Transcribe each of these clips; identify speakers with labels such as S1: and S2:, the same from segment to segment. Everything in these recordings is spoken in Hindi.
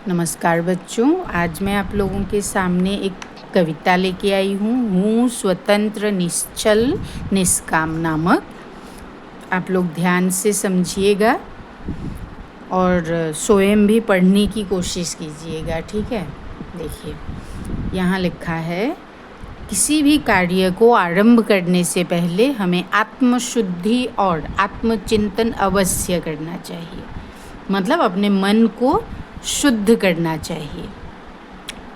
S1: नमस्कार बच्चों, आज मैं आप लोगों के सामने एक कविता लेके आई हूँ स्वतंत्र निश्चल निष्काम नामक। आप लोग ध्यान से समझिएगा और स्वयं भी पढ़ने की कोशिश कीजिएगा, ठीक है। देखिए, यहाँ लिखा है, किसी भी कार्य को आरंभ करने से पहले हमें आत्मशुद्धि और आत्मचिंतन अवश्य करना चाहिए। मतलब अपने मन को शुद्ध करना चाहिए।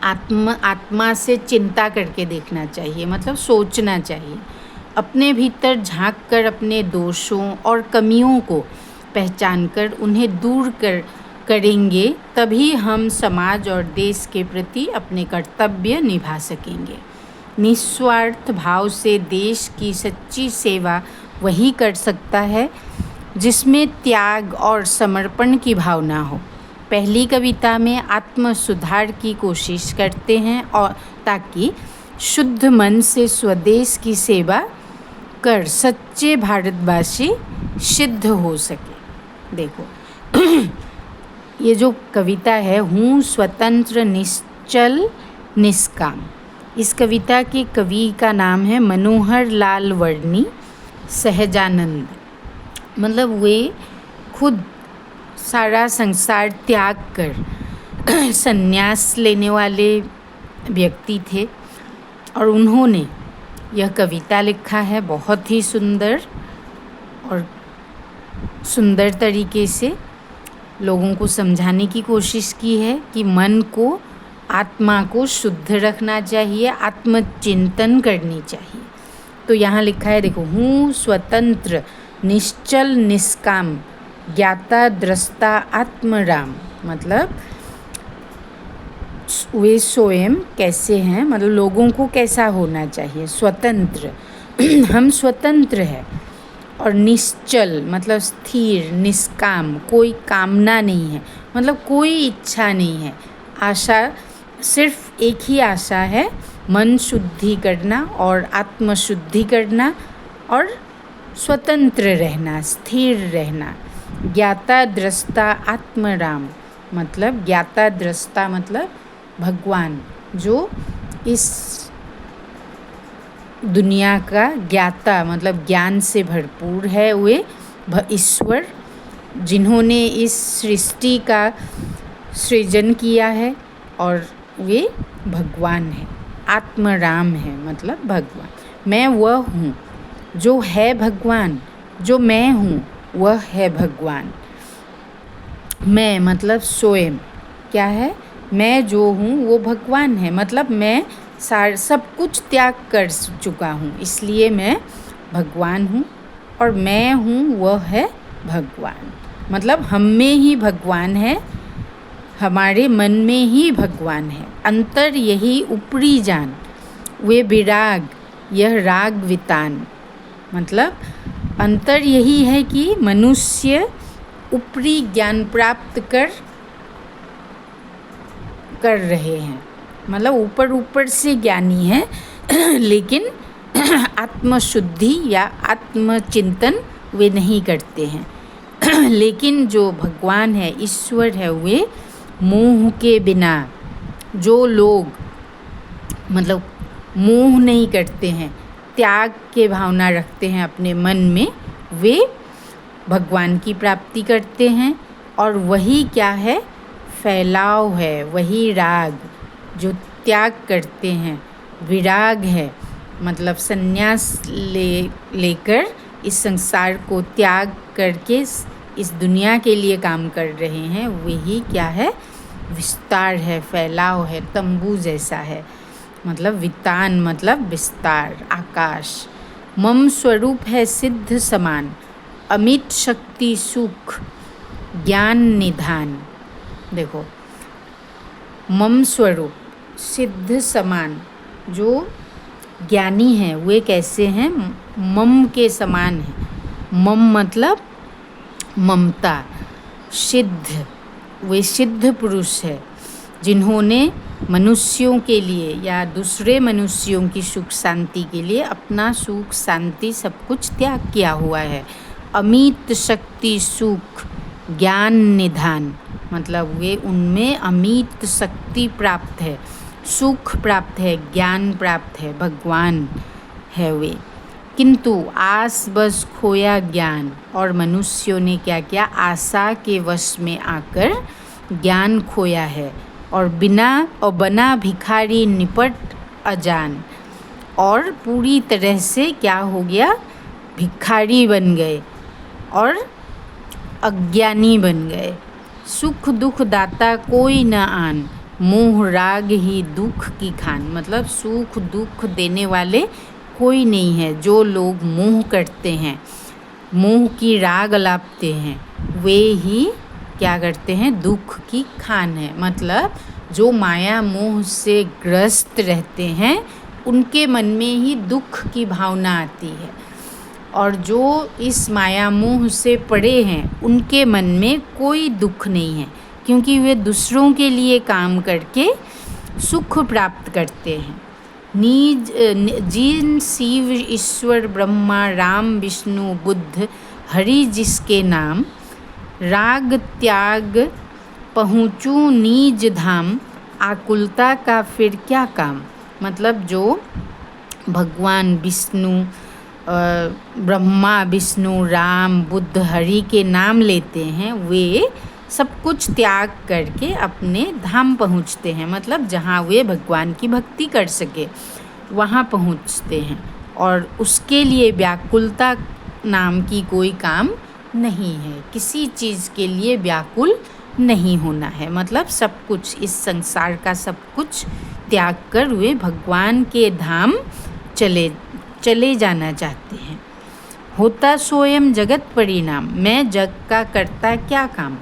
S1: आत्मा से चिंता करके देखना चाहिए, मतलब सोचना चाहिए। अपने भीतर झांक कर अपने दोषों और कमियों को पहचान कर उन्हें दूर करेंगे, तभी हम समाज और देश के प्रति अपने कर्तव्य निभा सकेंगे। निस्वार्थ भाव से देश की सच्ची सेवा वही कर सकता है जिसमें त्याग और समर्पण की भावना हो। पहली कविता में आत्म सुधार की कोशिश करते हैं और ताकि शुद्ध मन से स्वदेश की सेवा कर सच्चे भारतवासी सिद्ध हो सके। देखो ये जो कविता है, हूँ स्वतंत्र निश्चल निष्काम, इस कविता के कवि का नाम है मनोहर लाल वर्णी सहजानंद। मतलब वे खुद सारा संसार त्याग कर संन्यास लेने वाले व्यक्ति थे और उन्होंने यह कविता लिखा है। बहुत ही सुंदर और सुंदर तरीके से लोगों को समझाने की कोशिश की है कि मन को, आत्मा को शुद्ध रखना चाहिए, आत्मचिंतन करनी चाहिए। तो यहाँ लिखा है, देखो, हूँ स्वतंत्र निश्चल निष्काम ज्ञाता दृष्टा आत्मराम। मतलब वे स्वयं कैसे हैं, मतलब लोगों को कैसा होना चाहिए। स्वतंत्र हम स्वतंत्र हैं, और निश्चल मतलब स्थिर, निष्काम कोई कामना नहीं है, मतलब कोई इच्छा नहीं है। आशा, सिर्फ एक ही आशा है, मन शुद्धि करना और आत्मशुद्धि करना और स्वतंत्र रहना, स्थिर रहना। ज्ञाता दृष्टा आत्मराम, मतलब ज्ञाता दृष्टा मतलब भगवान, जो इस दुनिया का ज्ञाता मतलब ज्ञान से भरपूर है। वे ईश्वर, जिन्होंने इस सृष्टि का सृजन किया है, और वे भगवान हैं, आत्मराम है मतलब भगवान। मैं वह हूँ जो है भगवान, जो मैं हूँ वह है भगवान। मैं मतलब स्वयं क्या है, मैं जो हूँ वो भगवान है। मतलब मैं सब कुछ त्याग कर चुका हूँ, इसलिए मैं भगवान हूँ, और मैं हूँ वह है भगवान। मतलब हम में ही भगवान है, हमारे मन में ही भगवान है। अंतर यही ऊपरी जान, वे विराग यह राग वितान। मतलब अंतर यही है कि मनुष्य ऊपरी ज्ञान प्राप्त कर रहे हैं, मतलब ऊपर से ज्ञानी है लेकिन आत्मशुद्धि या आत्मचिंतन वे नहीं करते हैं। लेकिन जो भगवान है, ईश्वर है, वे मोह के बिना, जो लोग मतलब मोह नहीं करते हैं, त्याग के भावना रखते हैं अपने मन में, वे भगवान की प्राप्ति करते हैं। और वही क्या है, फैलाव है, वही राग जो त्याग करते हैं, विराग है, मतलब संन्यास लेकर इस संसार को त्याग करके इस दुनिया के लिए काम कर रहे हैं। वही क्या है, विस्तार है, फैलाव है, तंबू जैसा है। मतलब वितान मतलब विस्तार, आकाश। मम स्वरूप है सिद्ध समान, अमित शक्ति सुख ज्ञान निधान। देखो, मम स्वरूप सिद्ध समान, जो ज्ञानी हैं वे कैसे हैं, मम के समान हैं। मम मतलब ममता, सिद्ध, वे सिद्ध पुरुष है जिन्होंने मनुष्यों के लिए या दूसरे मनुष्यों की सुख शांति के लिए अपना सुख शांति सब कुछ त्याग किया हुआ है। अमित शक्ति सुख ज्ञान निधान, मतलब वे उनमें अमित शक्ति प्राप्त है, सुख प्राप्त है, ज्ञान प्राप्त है, भगवान है वे। किंतु आस बस खोया ज्ञान, और मनुष्यों ने क्या किया, आशा के वश में आकर ज्ञान खोया है और बना भिखारी निपट अजान, और पूरी तरह से क्या हो गया, भिखारी बन गए और अज्ञानी बन गए। सुख दुख दाता कोई न आन, मोह राग ही दुख की खान। मतलब सुख दुख देने वाले कोई नहीं है। जो लोग मोह करते हैं, मोह की राग लापते हैं, वे ही क्या करते हैं, दुख की खान है। मतलब जो माया मोह से ग्रस्त रहते हैं उनके मन में ही दुख की भावना आती है, और जो इस माया मोह से परे हैं उनके मन में कोई दुख नहीं है, क्योंकि वे दूसरों के लिए काम करके सुख प्राप्त करते हैं। जिन शिव ईश्वर ब्रह्मा राम विष्णु बुद्ध हरि जिसके नाम, राग त्याग पहुँचूं नीज धाम, आकुलता का फिर क्या काम। मतलब जो भगवान विष्णु, ब्रह्मा विष्णु राम बुद्ध हरि के नाम लेते हैं, वे सब कुछ त्याग करके अपने धाम पहुँचते हैं। मतलब जहाँ वे भगवान की भक्ति कर सके वहाँ पहुँचते हैं, और उसके लिए व्याकुलता नाम की कोई काम नहीं है। किसी चीज़ के लिए व्याकुल नहीं होना है। मतलब सब कुछ, इस संसार का सब कुछ त्याग कर वे भगवान के धाम चले जाना चाहते हैं। होता स्वयं जगत परिणाम, मैं जग का करता क्या काम।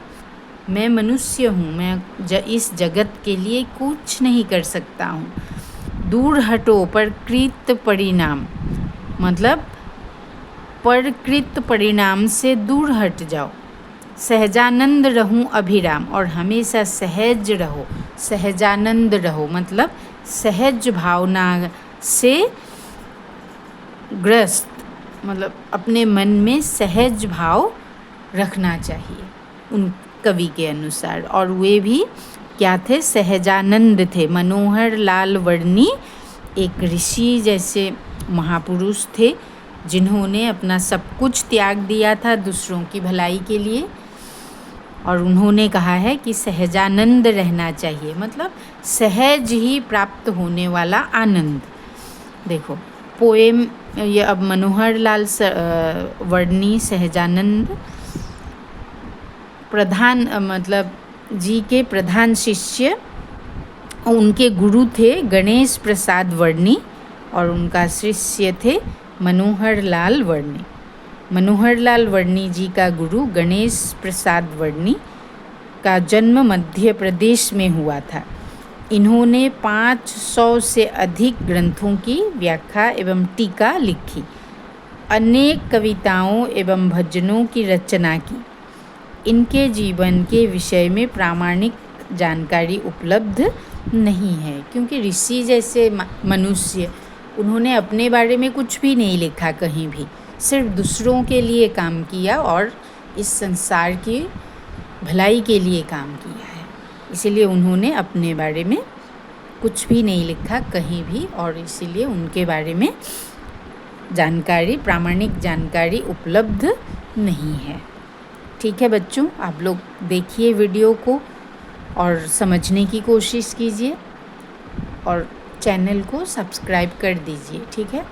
S1: मैं मनुष्य हूँ, मैं इस जगत के लिए कुछ नहीं कर सकता हूँ। दूर हटो प्रकृत परिणाम, मतलब प्रकृत परिणाम से दूर हट जाओ। सहजानंद रहूं अभिराम, और हमेशा सहज रहो, सहजानंद रहो। मतलब सहज भावना से ग्रस्त, मतलब अपने मन में सहज भाव रखना चाहिए उन कवि के अनुसार। और वे भी क्या थे, सहजानंद थे। मनोहर लाल वर्णी एक ऋषि जैसे महापुरुष थे, जिन्होंने अपना सब कुछ त्याग दिया था दूसरों की भलाई के लिए, और उन्होंने कहा है कि सहजानंद रहना चाहिए। मतलब सहज ही प्राप्त होने वाला आनंद। देखो पोएम ये अब मनोहर लाल वर्णी सहजानंद प्रधान, मतलब जी के प्रधान शिष्य, उनके गुरु थे गणेश प्रसाद वर्णी, और उनका शिष्य थे मनोहर लाल वर्णी। मनोहर लाल वर्णी जी का गुरु गणेश प्रसाद वर्णी का जन्म मध्य प्रदेश में हुआ था। इन्होंने 500 से अधिक ग्रंथों की व्याख्या एवं टीका लिखी, अनेक कविताओं एवं भजनों की रचना की। इनके जीवन के विषय में प्रामाणिक जानकारी उपलब्ध नहीं है, क्योंकि ऋषि जैसे मनुष्य, उन्होंने अपने बारे में कुछ भी नहीं लिखा कहीं भी, सिर्फ दूसरों के लिए काम किया और इस संसार की भलाई के लिए काम किया है। इसीलिए उन्होंने अपने बारे में कुछ भी नहीं लिखा कहीं भी, और इसीलिए उनके बारे में जानकारी, प्रामाणिक जानकारी उपलब्ध नहीं है। ठीक है बच्चों, आप लोग देखिए वीडियो को और समझने की कोशिश कीजिए, और चैनल को सब्सक्राइब कर दीजिए। ठीक है।